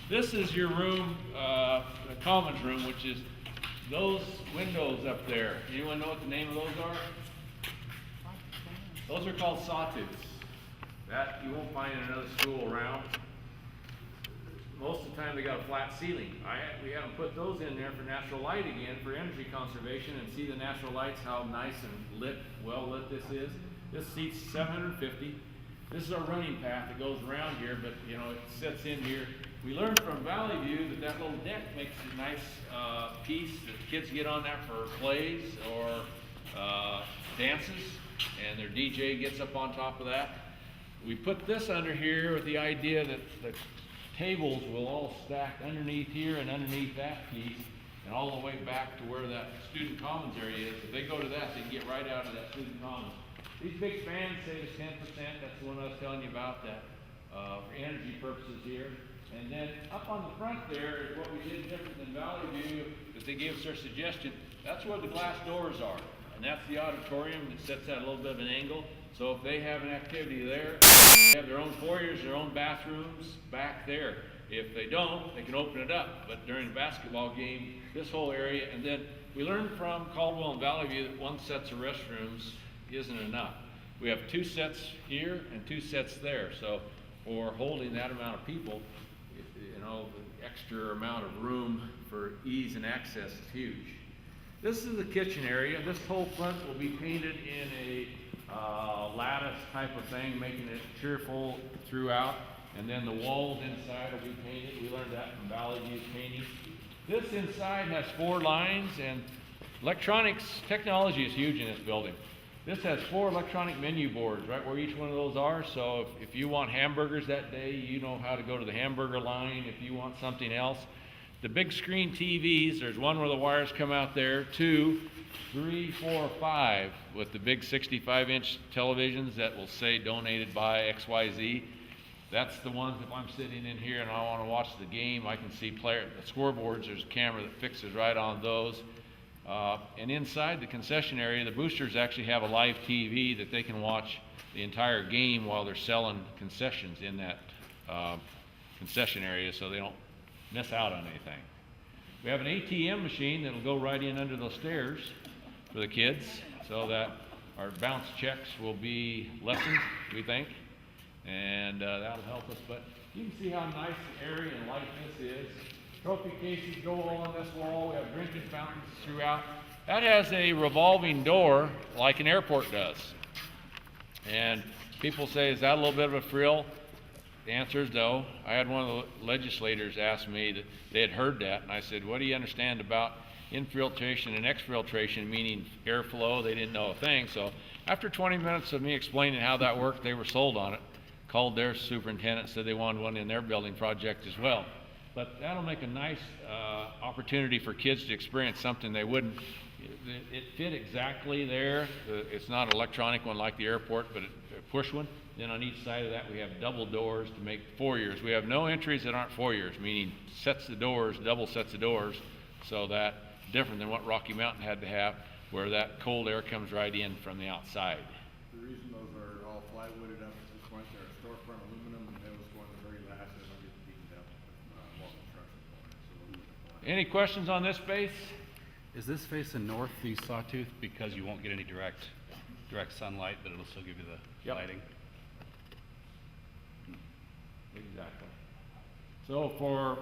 This is your room, the commons room, which is those windows up there. Anyone know what the name of those are? Those are called sawtooths. That you won't find in another school around. Most of the time they got a flat ceiling. We haven't put those in there for natural light again, for energy conservation, and see the natural lights, how nice and lit, well lit this is. This seats 750. This is our running path that goes around here, but you know, it sits in here. We learned from Valley View that that little deck makes a nice piece that kids get on that for plays or dances, and their DJ gets up on top of that. We put this under here with the idea that the tables will all stack underneath here and underneath that piece and all the way back to where that student commons area is. If they go to that, they can get right out of that student commons. These big fans save us 10%. That's the one I was telling you about, that for energy purposes here. And then up on the front there is what we did different than Valley View, that they gave us their suggestion. That's where the glass doors are. And that's the auditorium that sets at a little bit of an angle. So if they have an activity there, they have their own foyers, their own bathrooms back there. If they don't, they can open it up. But during a basketball game, this whole area, and then we learned from Caldwell and Valley View that one set of restrooms isn't enough. We have 2 sets here and 2 sets there. So for holding that amount of people, you know, the extra amount of room for ease and access is huge. This is the kitchen area. This whole front will be painted in a lattice type of thing, making it cheerful throughout. And then the walls inside will be painted. We learned that from Valley View painting. This inside has 4 lines, and electronics technology is huge in this building. This has 4 electronic menu boards right where each one of those are. So if you want hamburgers that day, you know how to go to the hamburger line. If you want something else, the big screen TVs, there's one where the wires come out there, 2, 3, 4, 5 with the big 65-inch televisions that will say donated by XYZ. That's the ones, if I'm sitting in here and I want to watch the game, I can see the scoreboards. There's a camera that fixes right on those. And inside the concession area, the boosters actually have a live TV that they can watch the entire game while they're selling concessions in that concession area, so they don't miss out on anything. We have an ATM machine that'll go right in under those stairs for the kids, so that our bounce checks will be lessened, we think, and that'll help us. But you can see how nice the area and light this is. Trophy cases go along this wall. We have drinking fountains throughout. That has a revolving door like an airport does. And people say, is that a little bit of a frill? The answer is no. I had one of the legislators ask me that they had heard that, and I said, what do you understand about infiltration and exfiltration, meaning airflow? They didn't know a thing. So after 20 minutes of me explaining how that worked, they were sold on it. Called their superintendent, said they wanted one in their building project as well. But that'll make a nice opportunity for kids to experience something they wouldn't. It fit exactly there. It's not an electronic one like the airport, but a push one. Then on each side of that, we have double doors to make foyers. We have no entries that aren't foyers, meaning sets of doors, double sets of doors, so that different than what Rocky Mountain had to have, where that cold air comes right in from the outside. The reason those are all plywooded up to this point, they're storefront aluminum, and those go on the very last, and they'll get beaten up with more construction for it. So aluminum. Any questions on this space? Is this facing north, the sawtooth, because you won't get any direct sunlight, but it'll still give you the Yep. lighting? Exactly. So for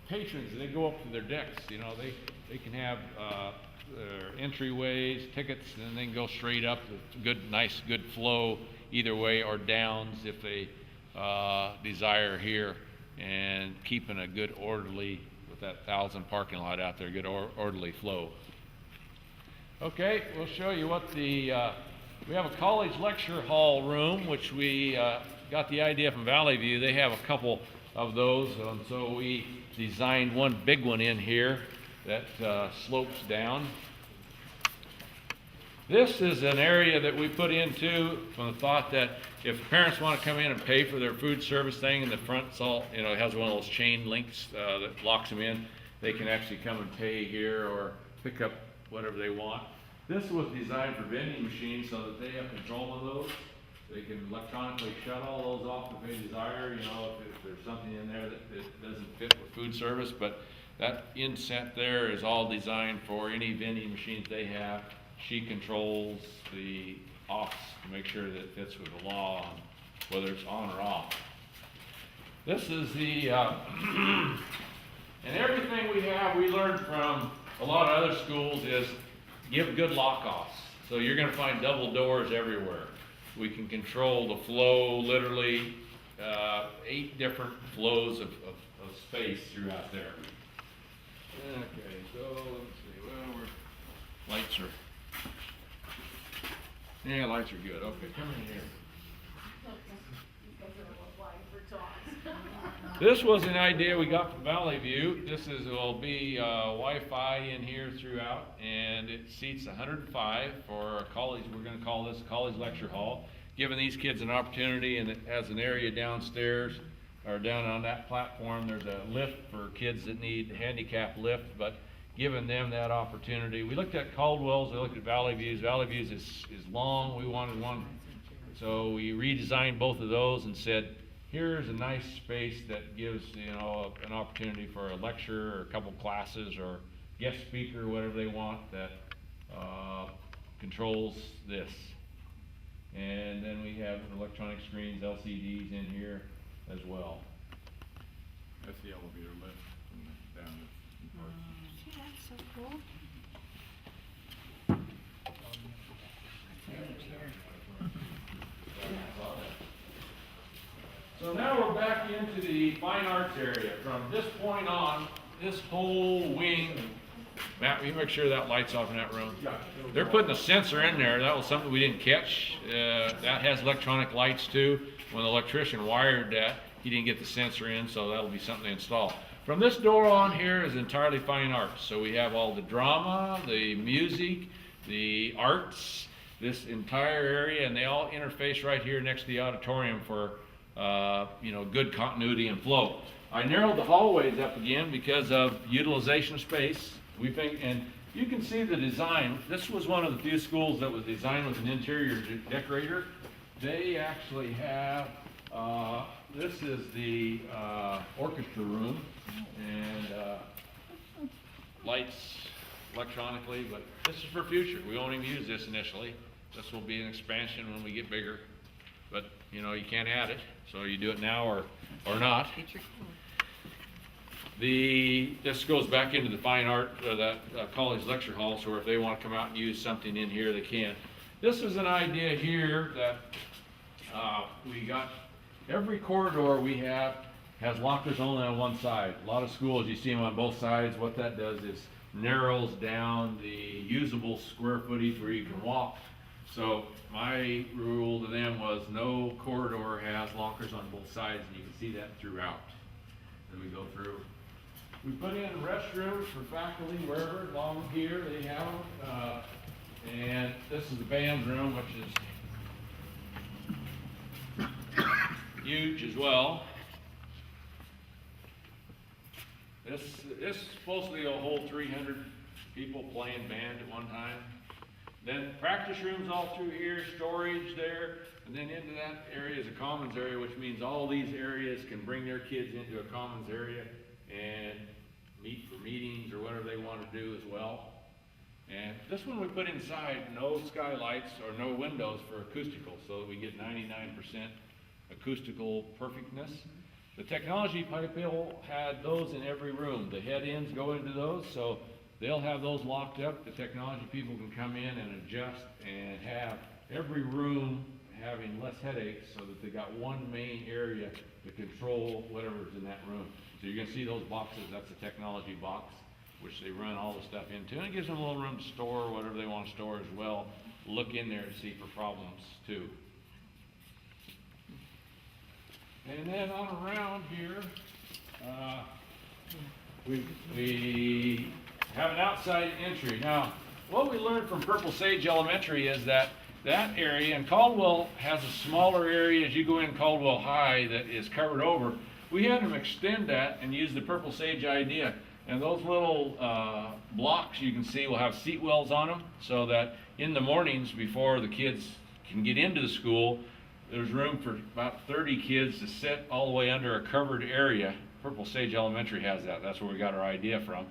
patrons, they go up to their decks, you know, they can have their entryways, tickets, and then they can go straight up with good flow either way, or downs if they desire here, and keeping a good orderly, with that 1,000 parking lot out there, good orderly flow. Okay, we'll show you what we have a college lecture hall room, which we got the idea from Valley View. They have a couple of those, and so we designed one big one in here that slopes down. This is an area that we put into from the thought that if parents want to come in and pay for their food service thing, in the front, it's all, you know, it has one of those chain links that locks them in. They can actually come and pay here or pick up whatever they want. This was designed for vending machines so that they have control of those. They can electronically shut all those off if they desire. You know, if there's something in there that doesn't fit with food service, but that inset there is all designed for any vending machines they have. She controls the off to make sure that it fits with the law, whether it's on or off. This is the, and everything we have, we learned from a lot of other schools is give good lock-offs. So you're gonna find double doors everywhere. We can control the flow, literally, 8 different flows of space throughout there. Okay, so let's see, well, lights are, yeah, lights are good. Okay, come in here. This was an idea we got from Valley View. This will be Wi-Fi in here throughout, and it seats 105 for a college. We're going to call this a college lecture hall, giving these kids an opportunity, and it has an area downstairs or down on that platform. There's a lift for kids that need handicap lift, but giving them that opportunity. We looked at Caldwell's, we looked at Valley View's. Valley View's is long. We wanted one, so we redesigned both of those and said, here's a nice space that gives, you know, an opportunity for a lecture or a couple classes or guest speaker, whatever they want, that controls this. And then we have electronic screens, LCDs in here as well. That's the elevator lift from down to parts. See, that's so cool. So now we're back into the fine arts area. From this point on, this whole wing, Matt, will you make sure that light's off in that room? They're putting a sensor in there. That was something we didn't catch. That has electronic lights too. When the electrician wired that, he didn't get the sensor in, so that'll be something to install. From this door on here is entirely fine arts. So we have all the drama, the music, the arts, this entire area, and they all interface right here next to the auditorium for you know, good continuity and flow. I narrowed the hallways up again because of utilization of space. We think, and you can see the design. This was one of the few schools that was designed with an interior decorator. They actually have, this is the orchestra room, and lights electronically, but this is for future. We won't even use this initially. This will be an expansion when we get bigger, but you know, you can't add it, so you do it now or not. This goes back into the fine art, that college lecture hall, so if they want to come out and use something in here, they can. This is an idea here that we got. Every corridor we have has lockers only on one side. A lot of schools, you see them on both sides. What that does is narrows down the usable square footage where you can walk. So my rule to them was no corridor has lockers on both sides, and you can see that throughout. Then we go through. We put in restrooms for faculty wherever, along here they have them. And this is the band room, which is huge as well. This is supposedly will hold 300 people playing band at one time. Then practice rooms all through here, storage there, and then into that area is a commons area, which means all these areas can bring their kids into a commons area and meet for meetings or whatever they want to do as well. And this one we put inside, no skylights or no windows for acoustical, so that we get 99% acoustical perfectness. The technology people had those in every room. The head ends go into those, so they'll have those locked up. The technology people can come in and adjust and have every room having less headaches so that they got one main area to control whatever's in that room. So you're gonna see those boxes, that's a technology box, which they run all the stuff into. And it gives them a little room to store whatever they want to store as well. Look in there to see for problems too. And then on around here, we have an outside entry. Now, what we learned from Purple Sage Elementary is that area, and Caldwell has a smaller area as you go in Caldwell High that is covered over. We had them extend that and use the Purple Sage idea. And those little blocks you can see will have seat wells on them, so that in the mornings before the kids can get into the school, there's room for about 30 kids to sit all the way under a covered area Purple Sage Elementary has that, that's where we got our idea from.